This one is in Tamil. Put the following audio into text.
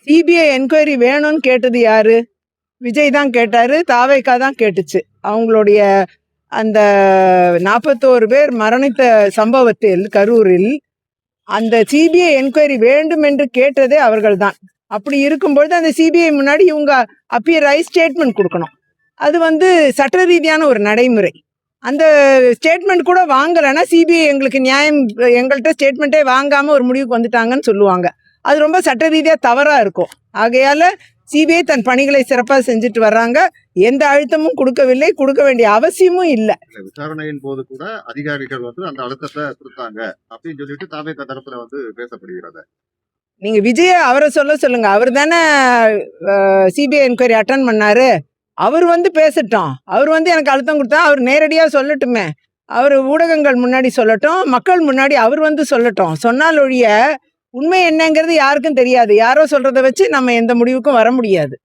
சிபிஐ என்கொயரி வேணும்னு கேட்டது யாரு? விஜய் தான் கேட்டாரு, தாவேகா தான் கேட்டுச்சு. அவங்களுடைய அந்த 41 பேர் மரணித்த சம்பவத்தில் கரூரில் அந்த சிபிஐ என்கொயரி வேண்டும் என்று கேட்டதே அவர்கள்தான். அப்படி இருக்கும்பொழுது அந்த சிபிஐ முன்னாடி இவங்க அப்பியர் ஆகி ஸ்டேட்மெண்ட் கொடுக்கணும். அது சட்ட ரீதியான ஒரு நடைமுறை. அந்த ஸ்டேட்மெண்ட் கூட வாங்கலைன்னா சிபிஐ எங்களுக்கு நியாயம், எங்கள்கிட்ட ஸ்டேட்மெண்ட்டே வாங்காம ஒரு முடிவுக்கு வந்துட்டாங்கன்னு சொல்லுவாங்க. அது ரொம்ப சட்ட ரீதியா தவறா இருக்கும். ஆகையால சிபிஐ தன் பணிகளை சிறப்பாக செஞ்சுட்டு வர்றாங்க. எந்த அழுத்தமும் கொடுக்கவில்லை, கொடுக்க வேண்டிய அவசியமும் இல்லை. விசாரணையின் போது கூட அதிகாரிகள் அந்த அழுத்தத்தை கொடுத்தாங்க அப்படின்னு சொல்லிட்டு தாவேகா தரப்புல பேசப்படுகிறது. நீங்க விஜய அவரை சொல்லுங்க. அவர் தானே சிபிஐ என்கொயரி அட்டன் பண்ணாரு. அவர் பேசட்டும். அவர் எனக்கு அழுத்தம் கொடுத்தா அவர் நேரடியா சொல்லட்டுமே. அவர் ஊடகங்கள் முன்னாடி சொல்லட்டும், மக்கள் முன்னாடி அவர் சொல்லட்டும். சொன்னால் ஒழிய உண்மை என்னங்கிறது யாருக்கும் தெரியாது. யாரோ சொல்றதை வச்சு நம்ம எந்த முடிவுக்கும் வர முடியாது.